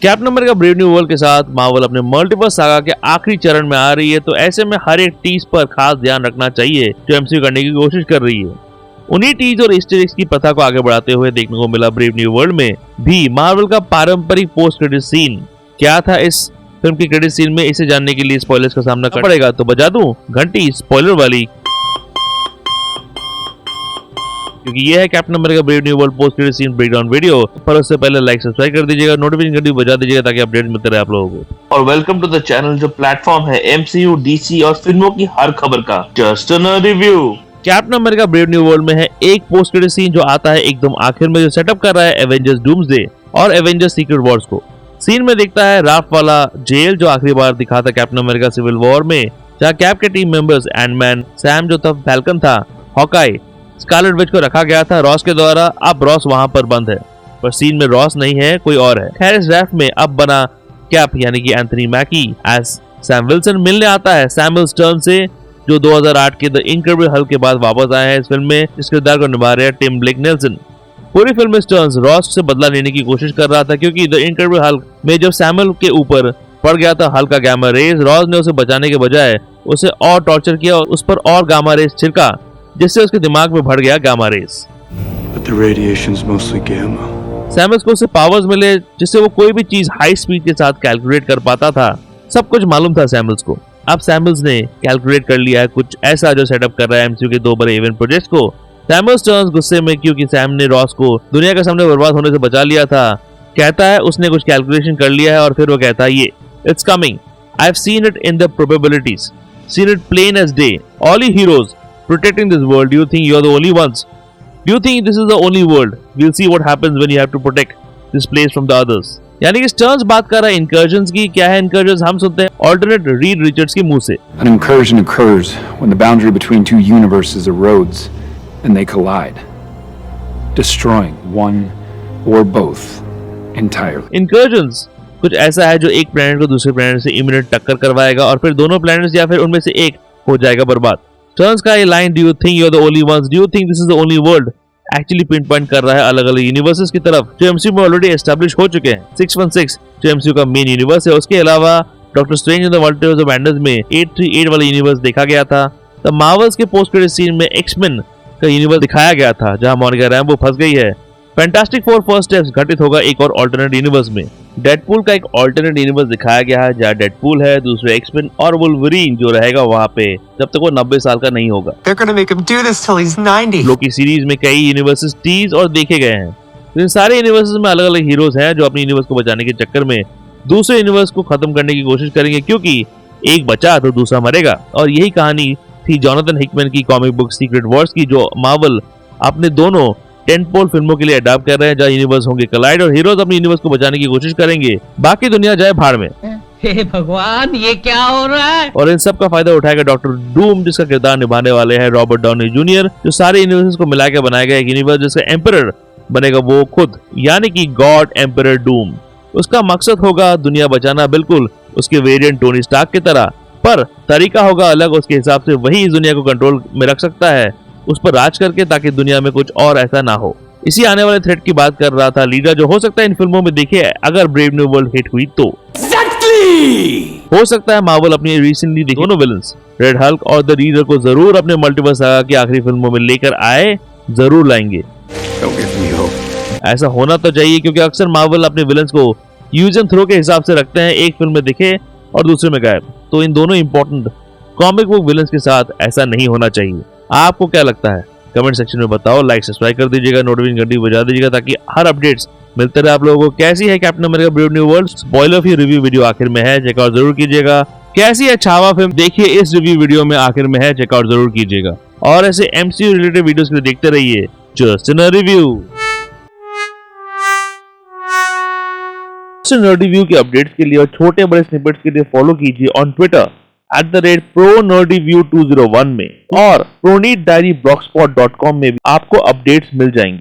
Captain America Brave New world के साथ Marvel अपने मल्टीवर्स सागा के आखिरी चरण में आ रही है, तो ऐसे में हर एक टीज पर खास ध्यान रखना चाहिए जो एमसीयू करने की कोशिश कर रही है। उन्हीं टीज और ईस्टर एग्स की प्रथा को आगे बढ़ाते हुए देखने को मिला ब्रेव न्यू वर्ल्ड में भी मार्वल का पारंपरिक पोस्ट क्रेडिट सीन। क्या था इस फिल्म के क्रेडिट सीन में, इसे जानने के लिए स्पॉयलर्स का सामना करना पड़ेगा, तो बजा दूं घंटी स्पॉइलर वाली, क्योंकि ये है Captain America Brave New World post credit scene breakdown video. पर उससे पहले लाइक सब्सक्राइब कर दीजिएगा, नोटिफिकेशन घंटी बजा दीजिएगा ताकि अपडेट मिलते रहे आप लोगों को। और वेलकम टू द चैनल जो प्लेटफॉर्म है एमसीयू, डीसी और फिल्मों की हर खबर का just a review. Captain America Brave New world में है एक पोस्ट क्रेडिट सीन जो आता है एकदम आखिर में, जो सेटअप कर रहा है एवेंजर्स डूम्सडे और एवेंजर्स सीक्रेट वॉर्स को। सीन में दिखता है राफ्ट वाला जेल जो आखिरी बार दिखा था कैप्टन अमेरिका सिविल वॉर में, जहाँ कैप के टीम मेंबर्स एंटमैन, सैम जो तब फैल्कन था, हॉकाई, स्कारलेट विच को रखा गया था रॉस के द्वारा। अब रॉस वहां पर बंद है, पर सीन में रॉस नहीं है, कोई और है। खैर इस रैफ्ट में अब बना कैप यानी कि Anthony Mackie as Sam Wilson मिलने आता है सैमुअल स्टर्न से, जो 2008 के द इनक्रेडिबल हल्क के बाद वापस आए हैं इस फिल्म में। इस किरदार को निभा रहे हैं टिम ब्लेक नेल्सन। पूरी फिल्म में स्टर्न्स रॉस से बदला लेने की कोशिश कर रहा था, क्योंकि द इनक्रेडिबल हल्क में जब सैमुअल के ऊपर पड़ गया था हल्क का गामा रेज, रॉस ने उसे बचाने के बजाय उसे और टॉर्चर किया और उस पर और गामा रेज छिड़का, जिससे उसके दिमाग में भर गया गामा रेज। सैमुअल को उससे पावर्स मिले जिससे वो कोई भी चीज हाई स्पीड के साथ कैलकुलेट कर पाता था। सब कुछ मालूम था सैमुअल्स को। अब सैमुअल्स ने कैलकुलेट कर लिया है कुछ ऐसा जो सेटअप कर रहा है एमसीयू के दो बड़े इवेंट प्रोजेक्ट्स को। सैमुअल स्टर्न्स गुस्से में, क्योंकि सैम ने रॉस को दुनिया के सामने बर्बाद होने से बचा लिया था, कहता है उसने कुछ कैलकुलेशन कर लिया है और फिर वो कहता है ये it's coming, I have seen it in the probabilities, seen it plain as day, all heroes protecting this world. Do you think you're the only ones? Do you think this is the only world? We'll see what happens when you have to protect this place from the others. यानी कि Sterns बात कर रहा है incursions की। क्या है incursions? हम सुनते हैं alternate रीड रिचर्ड्स के मुंह से। An incursion occurs when the boundary between two universes erodes and they collide, destroying one or both entirely. Incursions कुछ ऐसा है जो एक प्लेनेट को दूसरे प्लेनेट से इमिनेट टक्कर करवाएगा और फिर दोनों प्लेनेट्स या फिर उनमें से एक हो जाएगा बर्बाद। टर्न्स का ये line do you think you are the only ones, do you think this is the only world, actually pinpoint कर रहा है अलग अलग यूनिवर्सेस की तरफ जो एमसीयू में ऑलरेडी एस्टैब्लिश हो चुके हैं। 616 जो एमसीयू का मेन यूनिवर्स है, उसके अलावा doctor strange in the multiverse of madness में 838 वाला यूनिवर्स देखा गया था। द मार्वल्स के पोस्ट क्रेडिट सीन में एक्समेन का यूनिवर्स दिखाया गया था जहां मोनिका रैम्बो फंस गई है। फैंटास्टिक फोर फर्स्ट स्टेप्स घटित होगा एक और अल्टरनेट यूनिवर्स में। डेडपूल का एक अल्टरनेट यूनिवर्स दिखाया गया है जहाँ डेडपूल है, दूसरे एक्समेन और वुल्वरीन जो रहेगा वहाँ पे जब तक वो 90 साल का नहीं होगा। They're gonna make him do this till he's 90. Loki series में कई यूनिवर्सेस टीज और देखे गए हैं। इन सारे यूनिवर्सेस में अलग अलग हीरोज हैं जो अपने यूनिवर्स को बचाने के चक्कर में दूसरे यूनिवर्स को खत्म करने की कोशिश करेंगे, क्योंकि एक बचा तो दूसरा मरेगा। और यही कहानी थी जोनाथन हिकमैन की कॉमिक बुक सीक्रेट वॉर्स की, जो मार्वल अपने दोनों टेंटपोल फिल्मों के लिए अडॉप्ट कर रहे हैं, जहाँ यूनिवर्स होंगे कोलाइड और हीरोज अपने यूनिवर्स को बचाने की कोशिश करेंगे, बाकी दुनिया जाए भाड़ में। हे भगवान ये क्या हो रहा है? और इन सब का फायदा उठाएगा डॉक्टर डूम, जिसका किरदार निभाने वाले हैं रॉबर्ट डाउनी जूनियर, जो सारे यूनिवर्सेस को मिला के बनाया गया एक यूनिवर्स जिसका एम्परर बनेगा वो खुद, यानी कि गॉड एम्परर डूम। उसका मकसद होगा दुनिया बचाना, बिल्कुल उसके वेरिएंट टोनी स्टार्क की तरह, पर तरीका होगा अलग। उसके हिसाब से वही इस दुनिया को कंट्रोल में रख सकता है, उस पर राज करके, ताकि दुनिया में कुछ और ऐसा ना हो। इसी आने वाले थ्रेट की बात कर रहा था लीडर, जो हो सकता है इन फिल्मों में देखे अगर ब्रेव न्यू वर्ल्ड हिट हुई तो। हो सकता है मार्वल अपनी रिसेंटली देखी दोनों विलन्स रेड हल्क और द रीडर को जरूर अपने मल्टीवर्स सागा की आखिरी फिल्मों में लेकर आए, जरूर लाएंगे। ऐसा होना तो चाहिए, क्योंकि अक्सर मार्वल अपने विलन्स को यूज एंड थ्रो के हिसाब से रखते हैं, एक फिल्म में दिखे और दूसरे में गायब। तो इन दोनों इंपॉर्टेंट कॉमिक बुक विलन्स के साथ ऐसा नहीं होना चाहिए। आपको क्या लगता है? कमेंट सेक्शन में बताओ, लाइक सब्सक्राइब कर दीजिएगा, नोटिफिकेशन घंटी बजा दीजिएगा ताकि हर अपडेट्स मिलते रहे आप लोगों को। कैसी है Captain America Brave New world? Spoiler free review video आखिर में है, चेकआउट जरूर कीजिएगा। कैसी है छावा फिल्म? देखिए इस रिव्यू वीडियो में आखिर में है, चेकआउट जरूर कीजिएगा। और ऐसे एमसीयू रिलेटेड वीडियोस के लिए देखते रहिए जस्ट इन रिव्यू। रिव्यू के अपडेट्स के लिए और छोटे बड़े स्निपेट्स के लिए फॉलो कीजिए ऑन ट्विटर @ProNerdyView201 में, और ProNeedDiaryBlogspot.com में भी आपको अपडेट्स मिल जाएंगे।